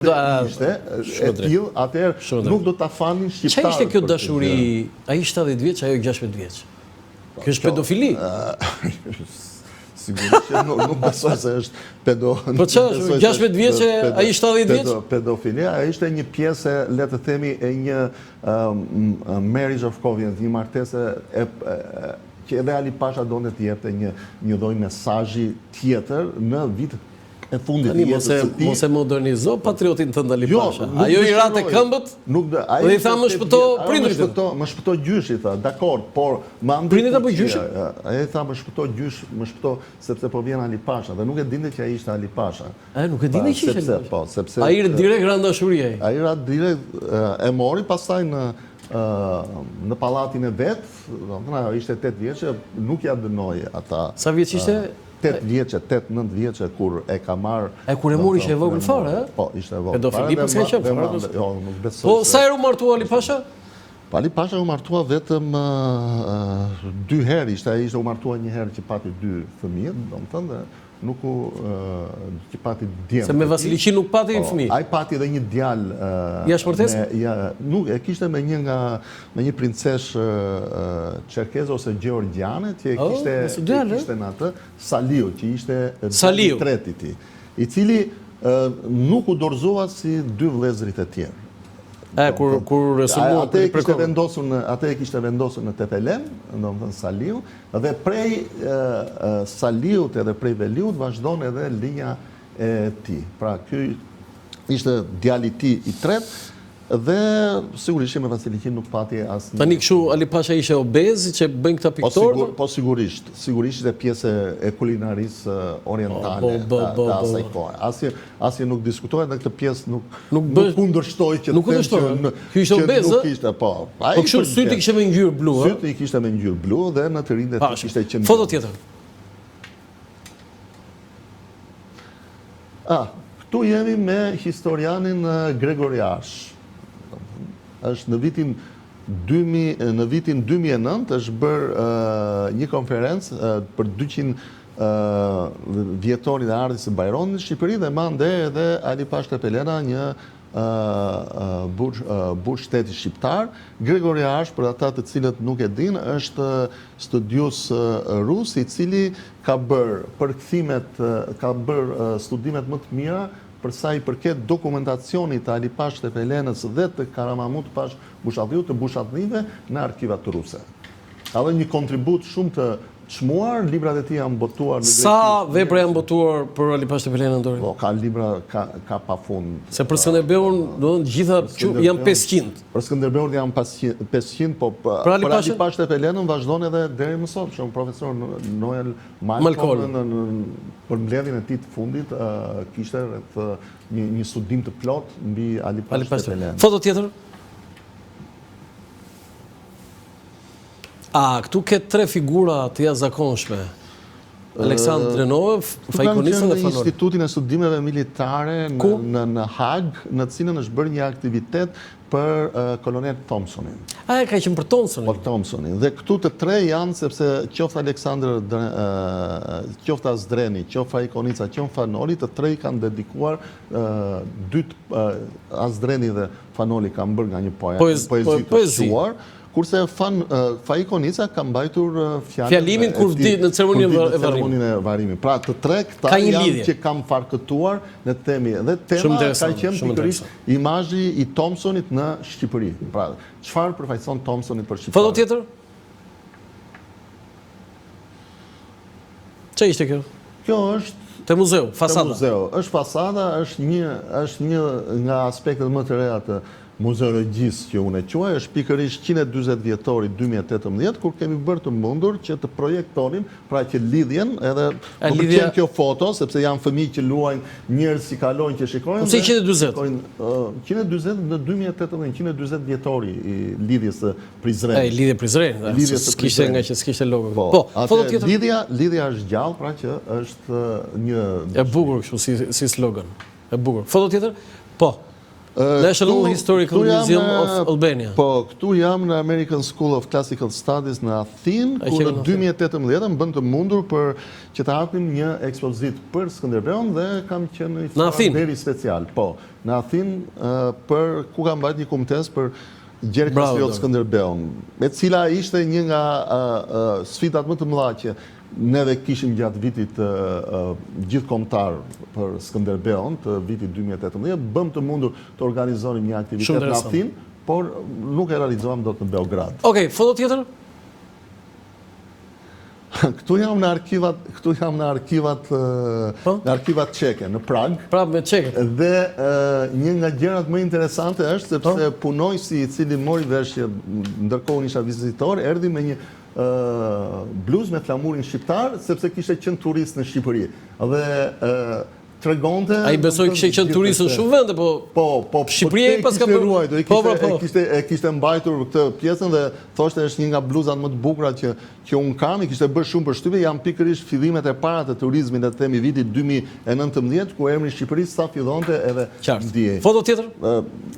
ishte e tillë, atëherë nuk do ta fanin shqiptarët. Çfarë ishte kjo dashuri? Ai 70 vjeç, ajo 16 vjeç. Kjo është pedofili. Sigurisht që nuk besoj se është Po çfarë, 16 vjeç, ai 70 vjeç? Pedofilia ishte një pjesë, le të themi, e një marriage of covenant, një martese që edhe Ali Pasha donte të jepte një lloj mesazhi tjetër në vitet e fundit të jetës së tij. Mos e modernizo patriotin tënd Ali Pasha. Ajo i rate këmbët. Dhe i tha më shpëto prindrit. Më shpëto gjyshi, tha. Dakor, por më prindrit apo gjyshi? Ai tha më shpëto gjysh, më shpëto sepse po vjen Ali Pasha dhe nuk e dinte që ai ishte Ali Pasha. Nuk e dinte që ishte. Po, sepse ai direkt ra dashuri ai. Ai ra direkt e mori pastaj në pallatin e vet, domethënë ajo ishte 8 vjeçë, nuk ja dënoi ata. Sa vjeç ishte? 8 vjeçë, 8-9 vjeçë kur e ka marr. Kur e mori ishte e vogël fare, ë? Po, ishte e vogël. Pedofili po s'ka qenë fare. Jo, nuk besoj. Po sa herë u martua Ali Pasha? Ali Pasha u martua vetëm 2 herë, ai ishte u martua një herë që pati 2 fëmijë, domethënë nuk u që pati djem. Se me Vasiliqi nuk pati fëmijë. Ai pati edhe një djalë. Jashtëmartesë? Nuk e kishte me një princesh çerkeze ose gjeorgjiane që kishte në atë Saliu, që ishte i treti i tij, i cili nuk u dorëzua si 2 vëllezërit e tjerë. Kur resumua atë e kishte vendosur në Tepelen, domethënë Saliu, dhe prej Saliut edhe prej Veliut vazhdon edhe linja e tij. Pra ky ishte djali i tij i tretë dhe sigurisht me Vasiliqin nuk pati asnjë. Tani kështu Ali Pasha ishte obez që bëjnë këta piktorë? Po sigurisht ishte pjesë e kulinarisë orientale të asaj kohe. Asnjë nuk diskutohet në këtë pjesë, nuk kundërshtoj që nuk kundërshtoj. Ky ishte obez, ë? Po. Po kështu syti kishte me ngjyrë blu, ë? Syti kishte me ngjyrë blu dhe në të rinjtë kishte qenë. Foto tjetër. Këtu jemi me historianin Gregori Ash. Është në vitin 2009 është bërë një konferencë për 200 vjetorin e ardhjes së Bajronit në Shqipëri dhe mande edhe Ali Pasha Tepelena një burg shteti shqiptar. Gregori Ash, për ata të cilët nuk e din, është studius rus i cili ka bërë përkthimet, ka bërë studimet më të mira për sa i përket dokumentacionit të Ali Pasha Tepelenës dhe të Karamamut Pash Bushatliut, të Bushatlive në arkivat ruse. Ka dhe një kontribut shumë të çmuar, librat e tij janë botuar në greqisht. Sa vepra janë botuar për Ali Pasha Tepelenën dorë? Po, ka libra ka pafund. Se për Skënderbeun, domethënë gjitha janë 500. Për Skënderbeun janë 500, po për Ali Pasha Tepelenën vazhdon edhe deri më sot, shumë profesor Noel Malcolm për mbledhjen e tij të fundit kishte një studim të plot mbi Ali Pasha Tepelenën. Foto tjetër. Këtu ke 3 figura të jashtëzakonshme. Aleksandr Drenov, Fajkonisa dhe Fanoli. Në Institutin e Studimeve Militare në Hag, në cilën është bërë një aktivitet për kolonel Thompsonin. Ka qenë për Thompsonin? Për Thompsonin. Dhe këtu të 3 janë, sepse qoftë Aleksandr, qoftë Azdreni, qoftë Fajkonica, qoftë Fanoli, të 3 kanë dedikuar, Azdreni dhe Fanoli kanë bërë nga një poezi të shquar, kurse Fajkonica ka mbajtur fjalimin kur vdi në ceremoninë e varimit. Pra të 3 këta janë që kam farkëtuar në temi. Dhe tema ka qenë pikërisht imazhi i Thompsonit në Shqipëri. Pra, çfarë përfaqëson Thompsonit për Shqipëri? Foto tjetër? Ç'është ishte kjo? Kjo është te muzeu, fasada. Është fasada, është një nga aspektet më të reja të muzeologjisë që unë e quaj, është pikërisht 140 vjetori 2018, kur kemi bërë të mundur që të projektonin, pra që lidhjen, edhe më pëlqen kjo foto, sepse janë fëmijë që luajnë, njerëz që kalojnë, që shikojnë. Pse 140? 140 në 2018, 140 vjetori i lidhjes së Prizrenit. Lidhje Prizren, s'kishte nga që s'kishte logo. Po, foto tjetër. Lidhja është gjallë, pra që është një e bukur kështu si slogan. E bukur. Foto tjetër? Po. National Historical Museum of Albania. Po, këtu jam në American School of Classical Studies në Athinë, ku në 2018 më bën të mundur për që të hapim një ekspozit për Skënderbeun dhe kam qenë i ftuar deri special. Po, në Athinë për ku kam mbajtur një kumtes për Gjergj Kastriot Skënderbeun, e cila ishte një nga sfidat më të mëdha që neve kishim gjatë vitit gjithkombëtar për Skënderbeun të vitit 2018, bëm të mundur të organizonim një aktivitet në Athinë, por nuk e realizohem dot në Beograd. Okej, foto tjetër? Këtu jam në arkivat çeke në Prag. Pra me çeket. Dhe një nga gjërat më interesante është sepse punojësi i cili mori vesh që ndërkohë isha vizitor, erdhi me një bluzë me flamurin shqiptar sepse kishte qenë turist në Shqipëri. Dhe tregonte. Ai besoi kishte qenë turist në shumë vende, po Shqipëria i paska ruajtur. E kishte mbajtur këtë pjesën dhe thoshte është një nga bluzat më të bukura që un kam, i kishte bërë shumë përshtypje, janë pikërisht fillimet e para të turizmit në themi vitit 2019 ku emri Shqipëri sa fillonte edhe ndjej. Foto tjetër?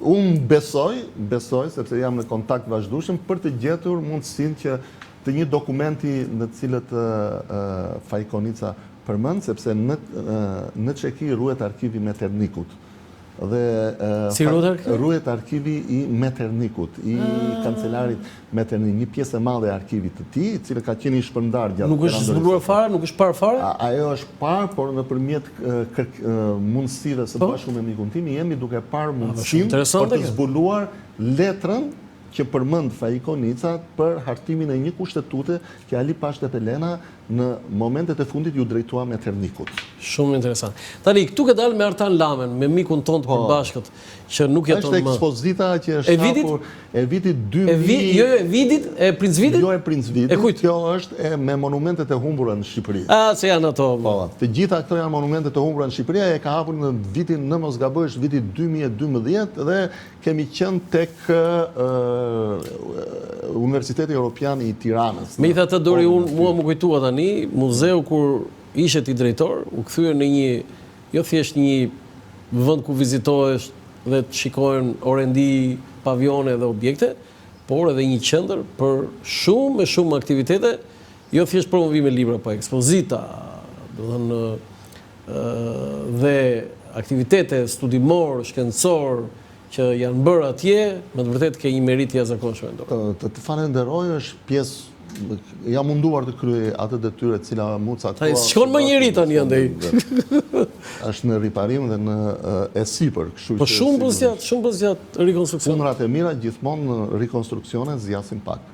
Un besoj sepse jam në kontakt vazhdueshëm për të gjetur mundësinë që të një dokumenti në cilët Fajkonica përmend, sepse në Çeki ruhet arkivi Meternikut. Dhe si ruhet arkivi i Meternikut, i kancelarit Meternik, një pjesë e madhe e arkivit të tij, i cili ka qenë i shpërndar gjatë. Nuk është zbuluar fare, nuk është parë fare? Ajo është parë, por nëpërmjet mundësive së bashku me mikun tim jemi duke parë mundësinë për të zbuluar letrën që përmend Fajkonica për hartimin e një kushtetute që Ali Pashtet Elena në momentet e fundit ju drejtua Meternikut. Shumë interesant. Tani, këtu ke dalë me Artan Lamen, me mikun tonë të përbashkët, që nuk jeton më. Është ekspozita që është hapur e vitit 2000. Jo, e vitit, e Princvitit? Jo e Princvitit. E kujt? Kjo është me monumentet e humbura në Shqipëri. Se janë ato. Po, të gjitha këto janë monumentet e humbura në Shqipëri, e ka hapur në vitin, në mos gaboj, është vitit 2012 dhe kemi qenë tek Universiteti Europian i Tiranës. Me i tha të Dori, mua më kujtua tani, muzeu kur ishet i drejtor, u kthyer në një, jo thjesht një vend ku vizitohesh dhe të shikohen orendi, pavione dhe objekte, por edhe një qendër për shumë aktivitete, jo thjesht promovime libra, po ekspozita, dhe aktivitete studimor, shkencor, që janë bërë atje, me të vërtet ke një merit jashtëzakonshme. Të falenderoj është pjesë, jam munduar të kryej atë detyrë e cila mu caktuar. Shkon më njëri tani andej. Është në riparim dhe në e sipër. Po shumë pëzjat rekonstruksion. Punërat e mira gjithmonë në rekonstruksione zgjasin pak.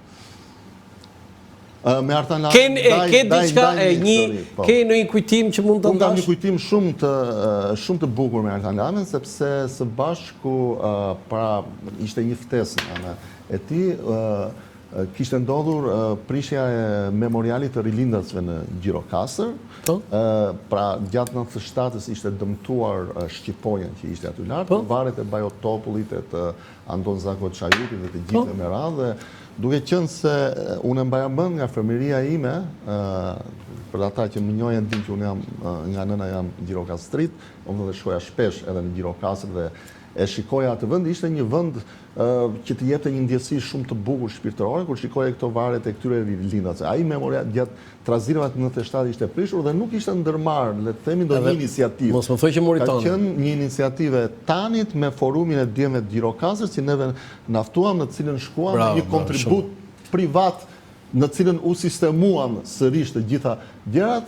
Me Artan Lamen, ke diçka e ke në një kujtim që mund të ndash? Unë kam një kujtim shumë të bukur me Artan Lamen, sepse së bashku ishte një ftesë e tij, kishte ndodhur prishja e memorialit të rilindasve në Gjirokastër. Pra gjatë 97-s ishte dëmtuar Shqipojen që ishte aty lart, varet e Bajotopullit, e të Anton Zako Çajutit dhe të gjithë me radhë. Duke qenë se unë mbaja mend nga fëmijëria ime, për ata që më njohin din që unë jam nga nëna jam gjirokastrit, unë dhe shkoja shpesh edhe në Gjirokastër dhe e shikoja atë vend, ishte një vend që të jepte një ndjesi shumë të bukur shpirtërore kur shikoja këto varet e këtyre rilindasve. Ai memorial gjatë trazirave të 97 ishte prishur dhe nuk ishte ndërmarrë, le të themi ndonjë iniciativë. Mos më thuaj që mori tani. Ka qenë një iniciativë Tanit me forumin e djemve të Gjirokastër, që neve na ftuam, në cilën shkuam me një kontribut privat në cilën u sistemuan sërish të gjitha gjërat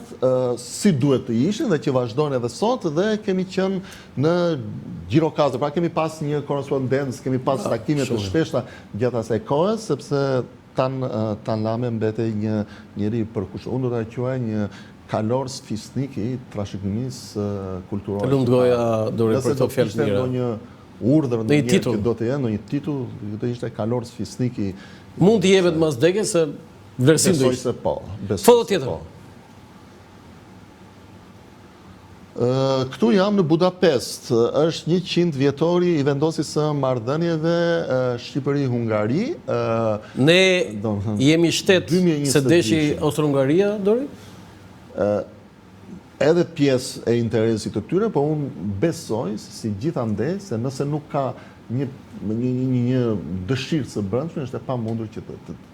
si duhet të ishin dhe që vazhdojnë edhe sot dhe kemi qenë në Gjirokastër. Pra kemi pas një korrespondencë, kemi pas takime të shpeshta gjatë asaj kohe, sepse Tan Lamen mbetej një njeri përkushtuar. Unë do ta quaj një kalor sfisnik i trashëgimisë kulturore. Lumt goja Dori për këto fjalë të mira. Një urdhër në një që do të jenë në një titull, do ishte kalor sfisnik i. Mund të jepet mas deke se vlerësim do ishte. Foto tjetër. Këtu jam në Budapest. Është 100 vjetori i vendosjes së marrëdhënieve Shqipëri-Hungari. Ne jemi shtet se deshi Austro-Hungaria, Dori? edhe pjesë e interesit të tyre, po unë besoj si gjithandej se nëse nuk ka një dëshirë së brendshme, është e pamundur që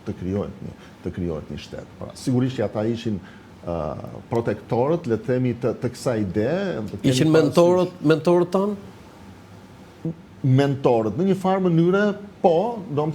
të krijohet një shtet. Pra, sigurisht që ata ishin protektorët, le të themi, të kësaj ide. Ishin mentorët tanë? Mentorët, në një farë mënyre, po, do më thënë,